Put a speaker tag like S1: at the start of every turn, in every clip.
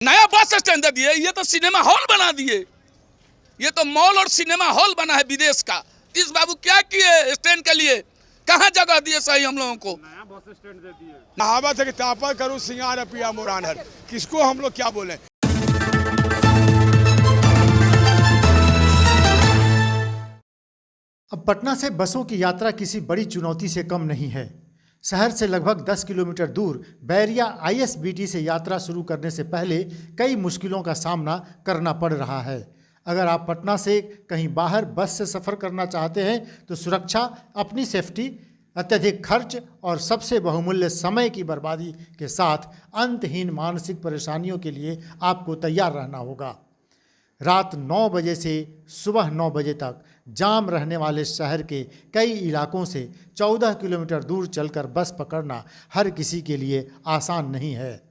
S1: नया bus stand दे दिए, ये तो सिनेमा हॉल बना दिए। ये तो मॉल और सिनेमा हॉल बना है विदेश का। इस बाबू क्या किए स्टैंड के लिए? कहाँ जगह दिए सही हम लोगों को?
S2: नया बस स्टैंड दे दिए।
S3: कहावत है कि तापर करूँ सिंगार पिया मुरान हर, किसको हम लोग क्या बोले।
S4: अब पटना से बसों की यात्रा किसी बड़ी चुनौती से कम नहीं है। शहर से लगभग 10 किलोमीटर दूर बैरिया आईएसबीटी से यात्रा शुरू करने से पहले कई मुश्किलों का सामना करना पड़ रहा है। अगर आप पटना से कहीं बाहर बस से सफ़र करना चाहते हैं तो सुरक्षा, अपनी सेफ्टी, अत्यधिक खर्च और सबसे बहुमूल्य समय की बर्बादी के साथ अंतहीन मानसिक परेशानियों के लिए आपको तैयार रहना होगा। रात 9 बजे से सुबह 9 बजे तक जाम रहने वाले शहर के कई इलाकों से 14 किलोमीटर दूर चलकर बस पकड़ना हर किसी के लिए आसान नहीं है।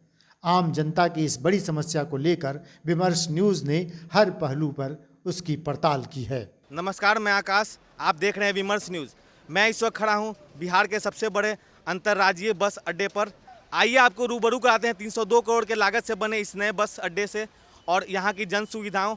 S4: आम जनता की इस बड़ी समस्या को लेकर विमर्श न्यूज़ ने हर पहलू पर उसकी पड़ताल की है।
S5: नमस्कार, मैं आकाश, आप देख रहे हैं विमर्श न्यूज़। मैं इस वक्त खड़ा हूं बिहार के सबसे बड़े अंतर्राज्यीय बस अड्डे पर। आइए आपको रूबरू कराते हैं 302 करोड़ के लागत से बने इस नए बस अड्डे से और यहाँ की जन सुविधाओं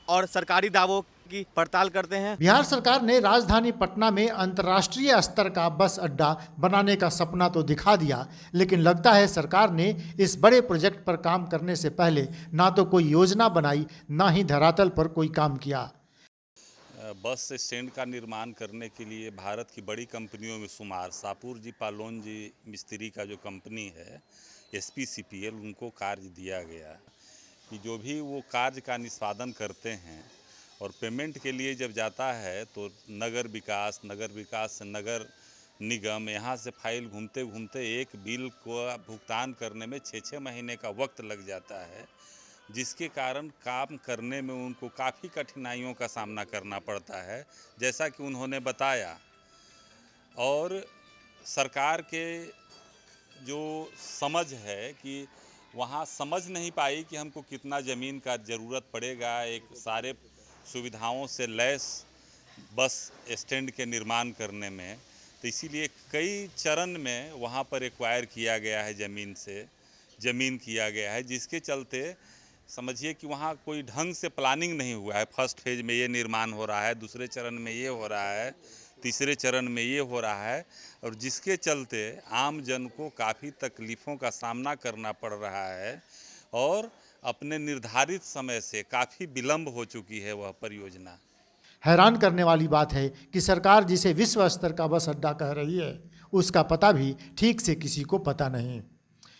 S5: और सरकारी दावों की पड़ताल करते हैं।
S4: बिहार सरकार ने राजधानी पटना में अंतर्राष्ट्रीय स्तर का बस अड्डा बनाने का सपना तो दिखा दिया, लेकिन लगता है सरकार ने इस बड़े प्रोजेक्ट पर काम करने से पहले ना तो कोई योजना बनाई, ना ही धरातल पर कोई काम किया।
S6: बस स्टैंड का निर्माण करने के लिए भारत की बड़ी कंपनियों में शुमार सापुर जी पालोन जी मिस्त्री का जो कंपनी है SPCPL, उनको कार्य दिया गया कि जो भी वो कार्य का निष्पादन करते हैं और पेमेंट के लिए जब जाता है तो नगर विकास से नगर निगम, यहाँ से फाइल घूमते घूमते एक बिल को भुगतान करने में 6-6 महीने का वक्त लग जाता है, जिसके कारण काम करने में उनको काफ़ी कठिनाइयों का सामना करना पड़ता है, जैसा कि उन्होंने बताया। और सरकार के जो समझ है कि वहाँ समझ नहीं पाई कि हमको कितना ज़मीन का ज़रूरत पड़ेगा एक सारे सुविधाओं से लैस बस स्टैंड के निर्माण करने में, तो इसीलिए कई चरण में वहाँ पर एक्वायर किया गया है, ज़मीन किया गया है, जिसके चलते समझिए कि वहाँ कोई ढंग से प्लानिंग नहीं हुआ है। फर्स्ट फेज में ये निर्माण हो रहा है, दूसरे चरण में ये हो रहा है, तीसरे चरण में ये हो रहा है, और जिसके चलते आम जन को काफ़ी तकलीफ़ों का सामना करना पड़ रहा है और अपने निर्धारित समय से काफ़ी विलम्ब हो चुकी है वह परियोजना।
S4: हैरान करने वाली बात है कि सरकार जिसे विश्व स्तर का बस अड्डा कह रही है, उसका पता भी ठीक से किसी को पता नहीं।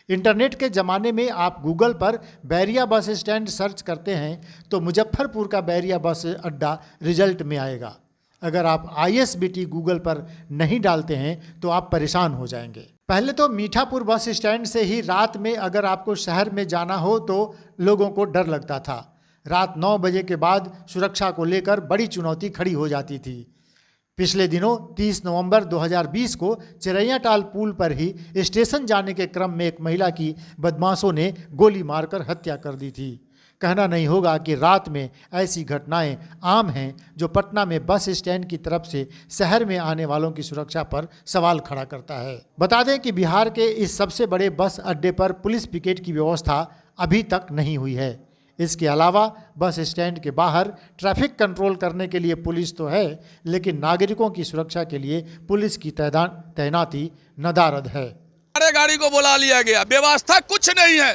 S4: इंटरनेट के ज़माने में आप गूगल पर बैरिया बस स्टैंड सर्च करते हैं तो मुजफ्फरपुर का बैरिया बस अड्डा रिजल्ट में आएगा। अगर आप ISBT गूगल पर नहीं डालते हैं तो आप परेशान हो जाएंगे। पहले तो मीठापुर बस स्टैंड से ही रात में अगर आपको शहर में जाना हो तो लोगों को डर लगता था। रात 9 बजे के बाद सुरक्षा को लेकर बड़ी चुनौती खड़ी हो जाती थी। पिछले दिनों 30 नवंबर 2020 को चिरैयाटाल पुल पर ही स्टेशन जाने के क्रम में एक महिला की बदमाशों ने गोली मारकर हत्या कर दी थी। कहना नहीं होगा कि रात में ऐसी घटनाएं आम हैं, जो पटना में बस स्टैंड की तरफ से शहर में आने वालों की सुरक्षा पर सवाल खड़ा करता है। बता दें कि बिहार के इस सबसे बड़े बस अड्डे पर पुलिस पिकेट की व्यवस्था अभी तक नहीं हुई है। इसके अलावा बस स्टैंड के बाहर ट्रैफिक कंट्रोल करने के लिए पुलिस तो है, लेकिन नागरिकों की सुरक्षा के लिए पुलिस की तैनाती नदारद है।
S1: अरे गाड़ी को बुला लिया गया, व्यवस्था कुछ नहीं है,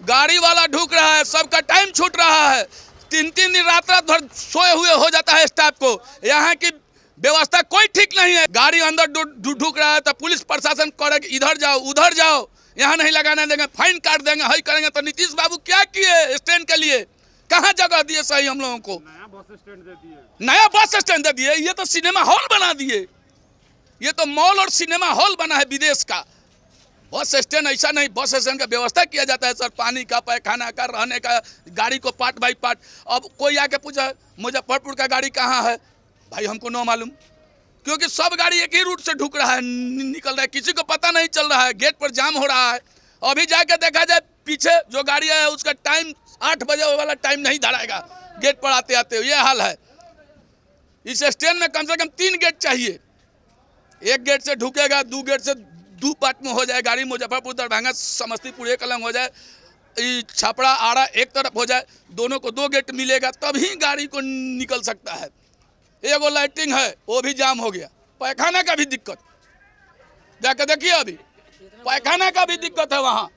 S1: गाड़ी वाला ढूक रहा है, सबका टाइम छूट रहा है, 3-3 दिन रात भर सोए हुए हो जाता है स्टाफ को। यहाँ की व्यवस्था कोई ठीक नहीं है। गाड़ी अंदर ढूक रहा है तो पुलिस प्रशासन करे इधर जाओ उधर जाओ, यहाँ नहीं लगाने देंगे, फाइन काट देंगे, हई करेंगे। तो नीतीश बाबू क्या किए स्टैंड के लिए? कहाँ जगह दिए सही हम लोगों को?
S2: नया बस स्टैंड दे दिए।
S1: नया बस स्टैंड दे दिए, ये तो सिनेमा हॉल बना दिए। ये तो मॉल और सिनेमा हॉल बना है विदेश का। बस स्टैंड ऐसा नहीं, बस स्टैंड का व्यवस्था किया जाता है सर, पानी का, पैखाना का, रहने का, गाड़ी को पार्ट बाई पार्ट। अब कोई आके पूछा मुजफ्फरपुर का गाड़ी कहाँ है, भाई हमको न मालूम, क्योंकि सब गाड़ी एक ही रूट से ढुक रहा है, निकल रहा है, किसी को पता नहीं चल रहा है, गेट पर जाम हो रहा है। अभी जाके देखा जाए पीछे जो गाड़ी है उसका टाइम 8 बजे वाला टाइम नहीं धराएगा गेट पर आते आते, ये हाल है। इस स्टैंड में कम से कम 3 गेट चाहिए, एक गेट से ढुकेगा, 2 गेट से 2 पार्ट में हो जाए गाड़ी, मुजफ्फरपुर, दरभंगा, समस्तीपुर एक अलग हो जाए, छपरा आड़ा एक तरफ हो जाए, दोनों को 2 गेट मिलेगा तभी गाड़ी को निकल सकता है। एगो लाइटिंग है वो भी जाम हो गया, पैखाना का भी दिक्कत, जाकर देखिए अभी पैखाना का भी दिक्कत है वहाँ।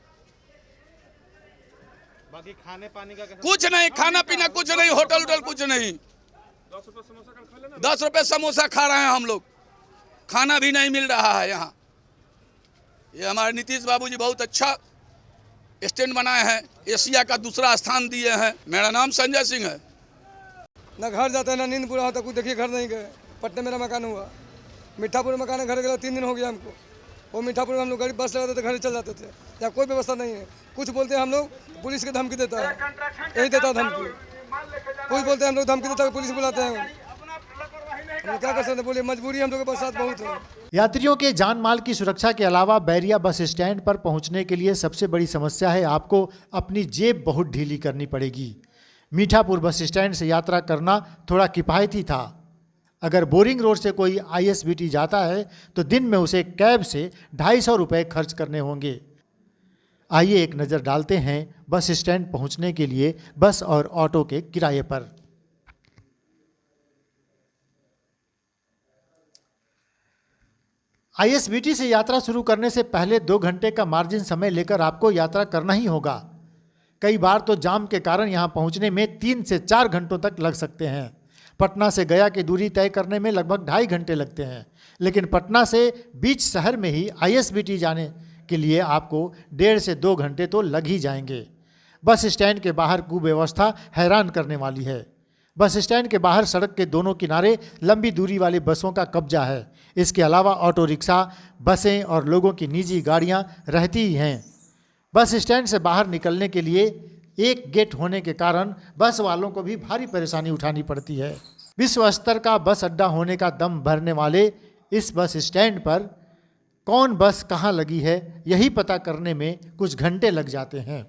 S5: बाकी खाने पानी का
S1: कुछ नहीं, खाना पीना कुछ नहीं, होटल उटल कुछ नहीं। 10 रुपये समोसा खा रहे हैं हम लोग, खाना भी नहीं मिल रहा है यहाँ। ये हमारे नीतीश बाबूजी बहुत अच्छा स्टैंड बनाए हैं, एशिया का दूसरा स्थान दिए हैं। मेरा नाम संजय सिंह है।
S7: ना घर जाता है ना नींद पूरा होता, कुछ देखिए घर नहीं गए। पटना मेरा मकान हुआ, मीठापुर में मकान है, घर गया 3 दिन हो गया हमको। वो मीठापुर में हम लोग गाड़ी बस लगाते थे, घर चल जाते थे, यहाँ कोई व्यवस्था नहीं है। कुछ बोलते हैं हम लोग, पुलिस की धमकी देता है, यही देता है धमकी। कुछ बोलते हैं हम लोग, धमकी देता है, पुलिस बुलाते हैं। हम लोग क्या कर सकते हैं, बोलिए मजबूरी हम लोग के साथ बहुत है।
S4: यात्रियों के जान माल की सुरक्षा के अलावा बैरिया बस स्टैंड पर पहुंचने के लिए सबसे बड़ी समस्या है आपको अपनी जेब बहुत ढीली करनी पड़ेगी। मीठापुर बस स्टैंड से यात्रा करना थोड़ा किफ़ायती था। अगर बोरिंग रोड से कोई ISBT जाता है तो दिन में उसे कैब से 250 रुपये खर्च करने होंगे। आइए एक नज़र डालते हैं बस स्टैंड पहुंचने के लिए बस और ऑटो के किराए पर। ISBT से यात्रा शुरू करने से पहले 2 घंटे का मार्जिन समय लेकर आपको यात्रा करना ही होगा। कई बार तो जाम के कारण यहाँ पहुँचने में 3 से 4 घंटों तक लग सकते हैं। पटना से गया की दूरी तय करने में लगभग 2.5 घंटे लगते हैं, लेकिन पटना से बीच शहर में ही ISBT जाने के लिए आपको 1.5 से 2 घंटे तो लग ही जाएंगे। बस स्टैंड के बाहर कुव्यवस्था हैरान करने वाली है। बस स्टैंड के बाहर सड़क के दोनों किनारे लंबी दूरी वाली बसों का कब्जा है। इसके अलावा ऑटो रिक्शा, बसें और लोगों की निजी गाड़ियां रहती ही हैं। बस स्टैंड से बाहर निकलने के लिए एक गेट होने के कारण बस वालों को भी भारी परेशानी उठानी पड़ती है। विश्व स्तर का बस अड्डा होने का दम भरने वाले इस बस स्टैंड पर कौन बस कहाँ लगी है यही पता करने में कुछ घंटे लग जाते हैं।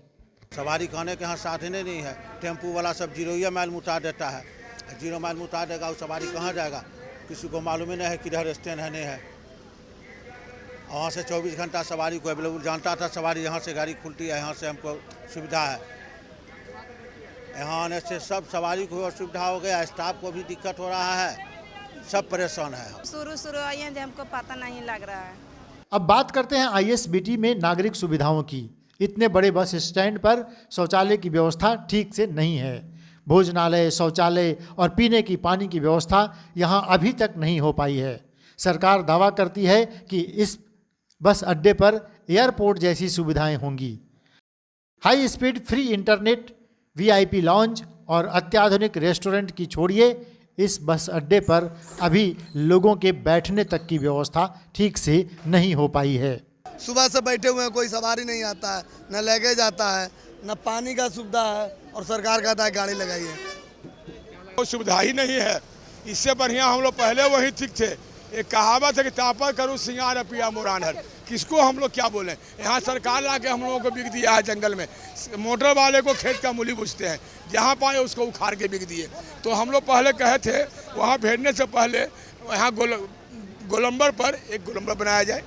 S8: सवारी कहने के यहाँ साधन ही नहीं है। टेम्पू वाला सब 0 माइल मुता देता है, 0 माइल मुता देगा, वो सवारी कहाँ जाएगा, किसी को मालूम ही नहीं है किधर स्टैंड है नहीं है। वहाँ से 24 घंटा सवारी को अवेलेबल, जानता था सवारी यहाँ से गाड़ी खुलती है, यहाँ से हमको सुविधा है। यहाँ आने से सब सवारी को असुविधा हो गया, स्टाफ को भी दिक्कत हो रहा है, सब परेशान है।
S9: शुरू आए हैं, हमको पता नहीं लग रहा है।
S4: अब बात करते हैं ISBT में नागरिक सुविधाओं की। इतने बड़े बस स्टैंड पर शौचालय की व्यवस्था ठीक से नहीं है। भोजनालय, शौचालय और पीने की पानी की व्यवस्था यहाँ अभी तक नहीं हो पाई है। सरकार दावा करती है कि इस बस अड्डे पर एयरपोर्ट जैसी सुविधाएं होंगी। High speed free internet, VIP lounge और अत्याधुनिक रेस्टोरेंट की छोड़िए, इस बस अड्डे पर अभी लोगों के बैठने तक की व्यवस्था ठीक से नहीं हो पाई है।
S7: सुबह से बैठे हुए हैं, कोई सवारी नहीं आता है, न लगेज आता है, न पानी का सुविधा है, और सरकार कहता है गाड़ी लगाइए।
S3: कोई सुविधा ही नहीं है। इससे बढ़िया हम लोग पहले वही ठीक थे। एक कहावत है कि तापा करूँ सिंगार पिया मुरानहर, किसको हम लोग क्या बोलें। यहाँ सरकार ला के हम लोगों को बिक दिया है जंगल में। मोटर वाले को खेत का मूली पूछते हैं, जहाँ पाए उसको उखाड़ के बिक दिए। तो हम लोग पहले कहे थे वहाँ भेजने से पहले यहाँ गोलंबर पर एक गोलंबर बनाया जाए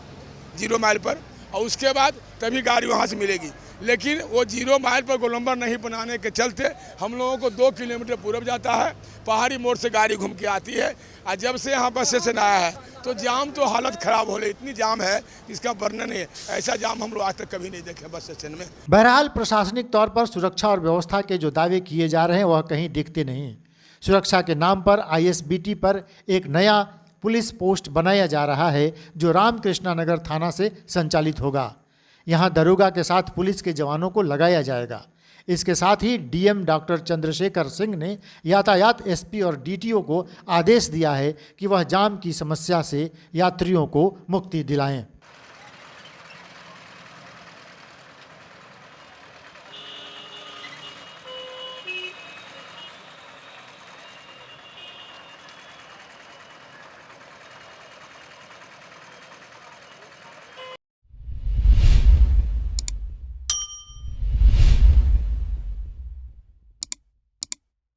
S3: 0 माइल पर, और उसके बाद तभी गाड़ी वहाँ से मिलेगी। लेकिन वो 0 माइल पर गोलंबर नहीं बनाने के चलते हम लोगों को 2 किलोमीटर पूरब जाता है, पहाड़ी मोड़ से गाड़ी घूम के आती है। और जब से यहाँ बस स्टेशन आया है तो जाम तो हालत ख़राब हो रही, इतनी जाम है इसका वर्णन नहीं है। ऐसा जाम हम लोग आज तक कभी नहीं देखे बस स्टेशन में।
S4: बहरहाल प्रशासनिक तौर पर सुरक्षा और व्यवस्था के जो दावे किए जा रहे हैं वह कहीं दिखते नहीं। सुरक्षा के नाम पर ISBT पर एक नया पुलिस पोस्ट बनाया जा रहा है जो रामकृष्णा नगर थाना से संचालित होगा। यहाँ दरोगा के साथ पुलिस के जवानों को लगाया जाएगा। इसके साथ ही DM डॉक्टर चंद्रशेखर सिंह ने यातायात SP और DTO को आदेश दिया है कि वह जाम की समस्या से यात्रियों को मुक्ति दिलाएं।